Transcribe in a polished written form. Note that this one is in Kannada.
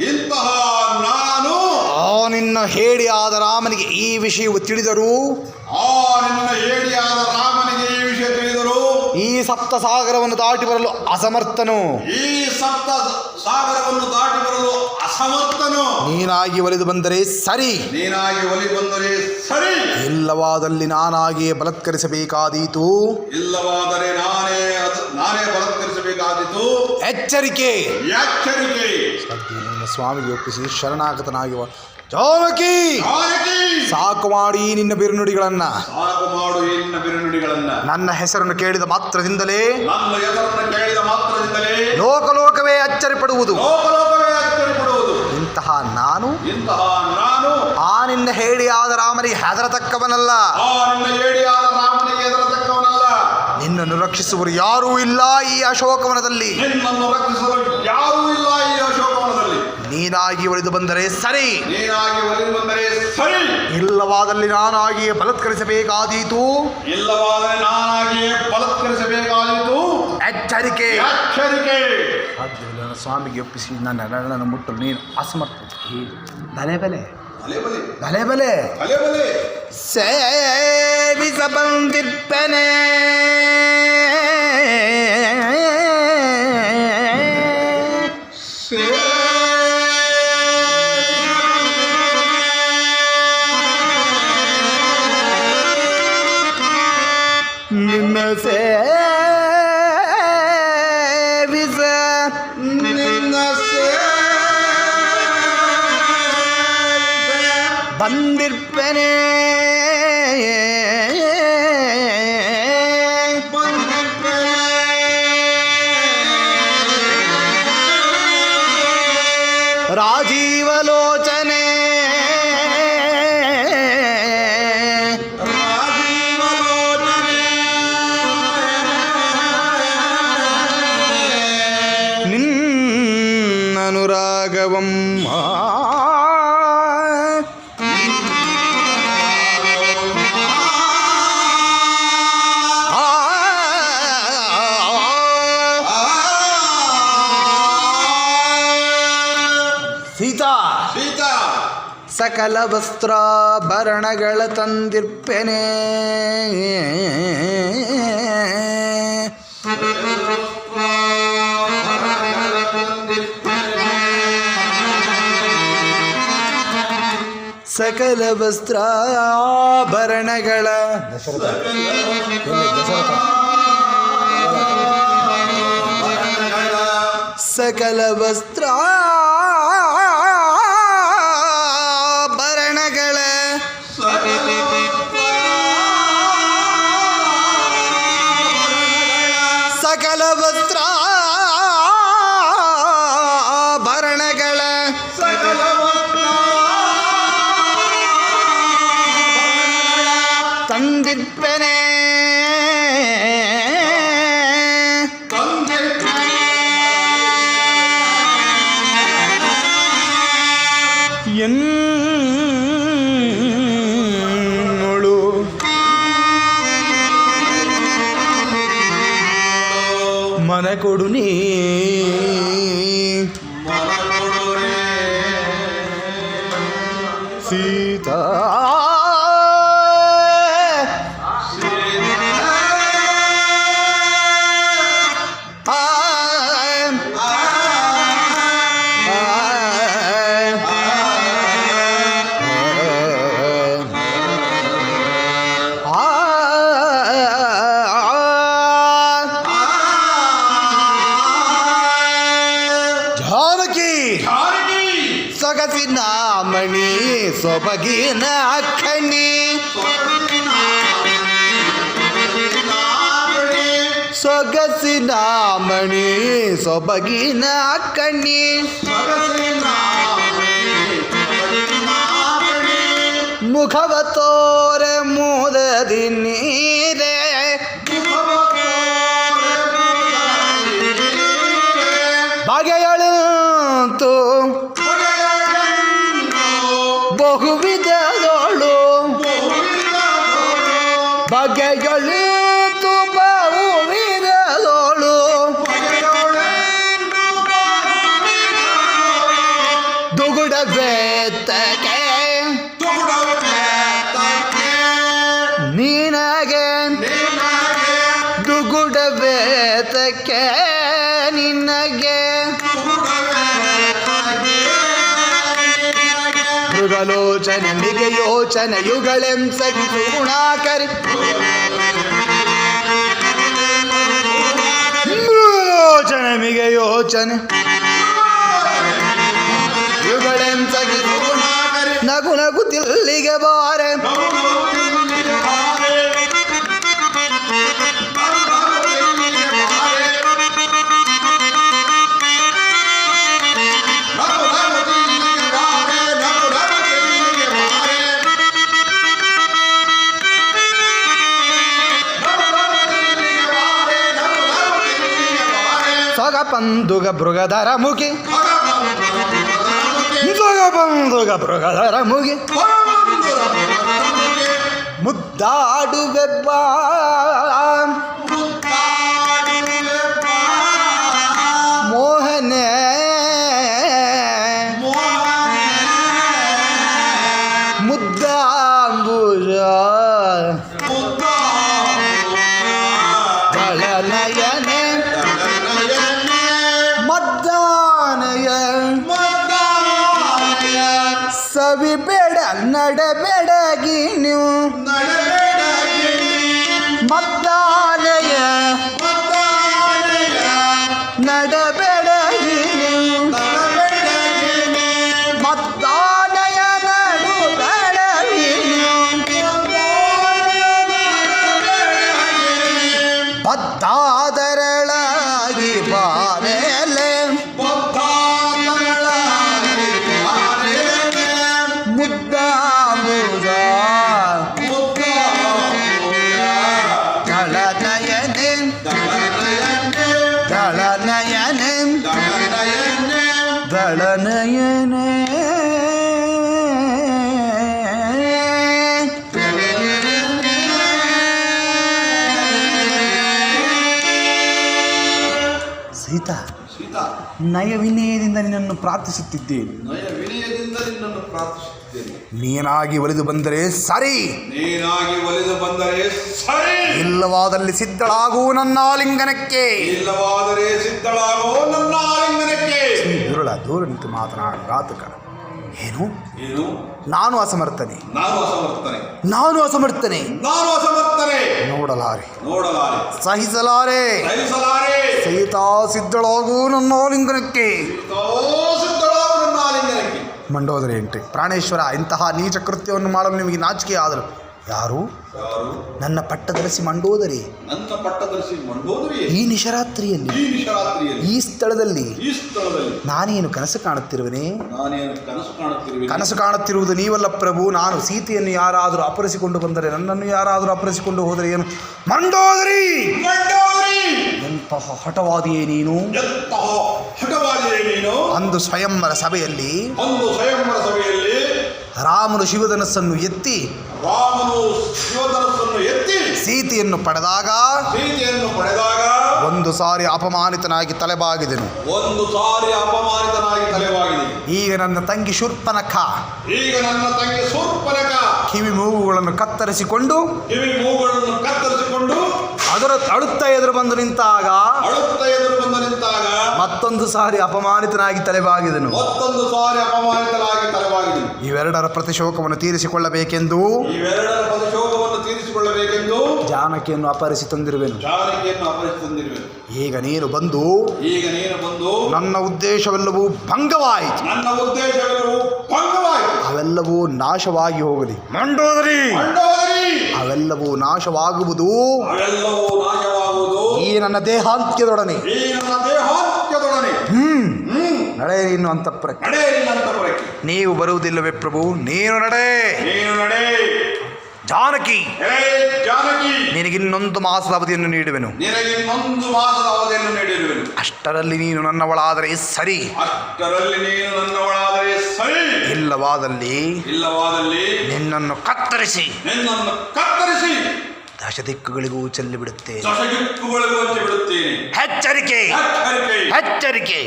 ಇಂತಹ ನಾನು ಆ ನಿನ್ನ ಹೇಡಿಯಾದ ರಾಮನಿಗೆ ಈ ವಿಷಯವು ತಿಳಿದರು, ಈ ಸಪ್ತ ಸಾಗರವನ್ನು ದಾಟಿ ಬರಲು ಅಸಮರ್ಥನು. ನೀನಾಗಿ ಒಲಿದು ಬಂದರೆ ಸರಿ, ಇಲ್ಲವಾದಲ್ಲಿ ನಾನಾಗಿಯೇ ಬಲತ್ಕರಿಸಬೇಕಾದೀತು. ಎಚ್ಚರಿಕೆ. ಸ್ವಾಮಿಗೆ ಒಪ್ಪಿಸಿ ಶರಣಾಗತನಾಗಿ ಜಾನಕಿ ಸಾಕು ಮಾಡಿ ನಿನ್ನ ಬಿರುನುಡಿಗಳನ್ನ. ನನ್ನ ಹೆಸರನ್ನು ಕೇಳಿದ ಮಾತ್ರದಿಂದಲೇ ಲೋಕಲೋಕವೇ ಅಚ್ಚರಿಪಡುವುದು. ಇಂತಹ ನಾನು ಆ ನಿನ್ನ ಹೇಳಿಯಾದ ರಾಮನಿಗೆ ಹೆದರತಕ್ಕವನಲ್ಲ. ನಿನ್ನನ್ನು ರಕ್ಷಿಸುವರು ಯಾರೂ ಇಲ್ಲ ಈ ಅಶೋಕವನದಲ್ಲಿ. ನೀನಾಗಿ ಒಲಿದು ಬಂದರೆ ಸರಿ, ಇಲ್ಲವಾದಲ್ಲಿ ನಾನಾಗಿಯೇ ಬಲತ್ಕರಿಸಬೇಕಾದೀತು. ಎಚ್ಚರಿಕೆ. ಸ್ವಾಮಿಗೆ ಒಪ್ಪಿಸಿ ನನ್ನ ಮುಟ್ಟಲು ನೀನು ಅಸಮರ್ಥ. ಬಲೆ ಬಲೆ ಬಲೆ ಬಲೆ ಸೇವಿಸ ಬಂದಿರ್ಪನೆ ನಿನ್ನ ಸೇವಿಸ ಬಂದಿರ್ಪನೆ ರಾಜೀವಲೋಚನೆ ನಿನ್ನನುರಾಗವಮ್ಮ ಸೀತಾ ಸಕಲ ವಸ್ತ್ರಾಭರಣಗಳ ತಂದಿರ್ಪೆನೆ. ಸಕಲ ವಸ್ತ್ರಾಭರಣಗಳ ಸಕಲ ವಸ್ತ್ರಾಭರಣಗಳ ಸಕಲ ವಸ್ತ್ರಾಭರಣಗಳ ತಂದಿರ್ಪೆನೆ. ಎನ್ನೊಳು ಮನ ಕೊಡು ನೀ ಸೀತಾ ಸೊಗಸಿನ ಮಣಿ ಸೊಬಗಿನ ಅಕ್ಕಣಿ ಸೊಗಸಿನ ಮಣಿ ಸೊಬಗಿನ ಅಕ್ಕಣಿ ಮುಖವ ತೋರೆ ಮೋದದಿ ನೀರೆ ಬಗೆಯಳಂತು ಬಹುವಿಧದೋಳು ಬಗೆಯಳಂತು ಬಹುವಿಧದೋಳು ದುಗುಡಬೇತಕ್ಕೆ ನಿನಗೆ ದುಗುಡಬೇತಕ್ಕೆ ನಿನಗೆ ಮೃಗಲೋಚನ ಮಿಗೆ ಯೋಚನೆ ಯುಗಳೆಂ ಸಗಿಸು ಗುಣಾಕರಿ ಮೃಗಲೋಚನ ಮಿಗೆ ಯೋಚನೆ ಯುಗಳೆಂ ಸಗಿಸು ಗುಣಾಕರಿ ನಗು ನಗುತ್ತಿಲ್ಲಿಗೆ ಬಾರೆ ಸೊಗಪಂದುಗ ಮೃಗಧರ ಮುಗಿ ಸೊಗಪಂದುಗ ಮೃಗಧರ ಮುಗಿ ಮುದ್ದಾಡುವೆಬ್ಬ ಮೋಹನೆ ಮುದ್ದಾಂಬುಜ ದಳನಯನೆ ಮದ್ದಾನಯ ಸವಿ ಬೇಡ ನಡಬೇಡಗಿ ನೀವು ಮದ್ದಾನಯ ನಡಬೇಡಗಿ ನೀವು ಮದ್ದಾನಯ ನಡುಬೇಡಗಿ ಬದ್ದಾದರಳಾಗಿ ಬಾರೆಲೆ ಮುದ್ದಾಮುದ ದಳನಯನೆ ದಳನಯನೆ ದಳನಯನೆ ಸೀತಾ ನಯವಿನಯದಿಂದ ನಿನ್ನನ್ನು ಪ್ರಾರ್ಥಿಸುತ್ತಿದ್ದೇನೆ. ನೀನಾಗಿ ಒಲಿದು ಬಂದರೆ ಸರಿ, ಇಲ್ಲವಾದಲ್ಲಿ ಸಿದ್ಧಳಾಗು ನನ್ನ ಆಲಿಂಗನಕ್ಕೆ. ದುರುಳ ದೂರ ನಿಂತು ಮಾತನಾಡು ರಾತಕ. ಏನು ನಾನು ಅಸಮರ್ಥನೆ, ನಾನು ಅಸಮರ್ಥನೆ, ನೋಡಲಾರೆ ಸಹಿಸಲಾರೆ. ಸೀತಾ ಸಿದ್ಧಳಾಗು ನನ್ನ ಆಲಿಂಗನಕ್ಕೆ. ಮಂಡೋದರಿ ಎಂಟ್ರಿ. ಪ್ರಾಣೇಶ್ವರ, ಇಂತಹ ನೀಚ ಕೃತ್ಯವನ್ನು ಮಾಡಲು ನಿಮಗೆ ನಾಚಿಕೆ ಆದರು ಯಾರು? ನನ್ನ ಪಟ್ಟದರಸಿ ಮಂಡೋದರಿ. ಈ ನಿಶರಾತ್ರಿಯಲ್ಲಿ ಈ ಸ್ಥಳದಲ್ಲಿ ನಾನೇನು ಕನಸು ಕಾಣುತ್ತಿರುವನೇ? ಕನಸು ಕಾಣುತ್ತಿರುವುದು ನೀವಲ್ಲ ಪ್ರಭು. ನಾನು ಸೀತೆಯನ್ನು ಯಾರಾದರೂ ಅಪಹರಿಸಿಕೊಂಡು ಬಂದರೆ, ನನ್ನನ್ನು ಯಾರಾದರೂ ಅಪಹರಿಸಿಕೊಂಡು ಹೋದರೆ ಏನು? ಮಂಡೋದರಿ, ಎಂತಹ ಹಠವಾದಿಯೇ ನೀನು! ಅಂದು ಸ್ವಯಂವರ ಸಭೆಯಲ್ಲಿ ರಾಮನು ಶಿವಧನಸ್ಸನ್ನು ಎತ್ತಿ ಸೀತೆಯನ್ನು ಪಡೆದಾಗ ಒಂದು ಸಾರಿ ಅಪಮಾನಿತನಾಗಿ ತಲೆಬಾಗಿದೆನು. ಈಗ ನನ್ನ ತಂಗಿ ಶೂರ್ಪನಖ ಕಿವಿ ಮೂಗುಗಳನ್ನು ಕತ್ತರಿಸಿಕೊಂಡು ಅದರ ಅಳುತ್ತಾ ಎದುರು ಬಂದು ನಿಂತಾಗ ಮತ್ತೊಂದು ಸಾರಿ ಅಪಮಾನಿತನಾಗಿ ತಲೆಬಾಗಿದೆನು. ಇವೆರಡರ ಪ್ರತಿಶೋಕವನ್ನು ತೀರಿಸಿಕೊಳ್ಳಬೇಕೆಂದು ಜಾನಕಿಯನ್ನು ಅಪಹರಿಸಿ ತಂದಿರುವೆನು. ಈಗ ನೀನು ಬಂದು ನನ್ನ ಉದ್ದೇಶವೆಲ್ಲವೂ ಭಂಗವಾಯಿತು. ಅವೆಲ್ಲವೂ ನಾಶವಾಗಿ ಹೋಗಲಿ ಮಂಡೋದರಿ. ಅವೆಲ್ಲವೂ ನಾಶವಾಗುವುದು ಈ ನನ್ನ ದೇಹಾಂತ್ಯದೊಡನೆ. ನಡೆ ಇನ್ನು ಅಂತಃಪುರಕ್ಕೆ. ನೀವು ಬರುವುದಿಲ್ಲವೇ ಪ್ರಭು? ನೀನು ನಡೆ. ಜಾನಕಿ, ನಿನಗಿನ್ನೊಂದು ಮಾಸದ ಅವಧಿಯನ್ನು ನೀಡುವೆನು. ಅಷ್ಟರಲ್ಲಿ ನೀನು ನನ್ನವಳಾದರೆ ಸರಿ, ಇಲ್ಲವಾದಲ್ಲಿ ನಿನ್ನನ್ನು ಕತ್ತರಿಸಿ ದಶ ದಿಕ್ಕುಗಳಿಗೂ ಚೆಲ್ಲಿಬಿಡುತ್ತೇನೆ. ಎಚ್ಚರಿಕೆ, ಎಚ್ಚರಿಕೆ.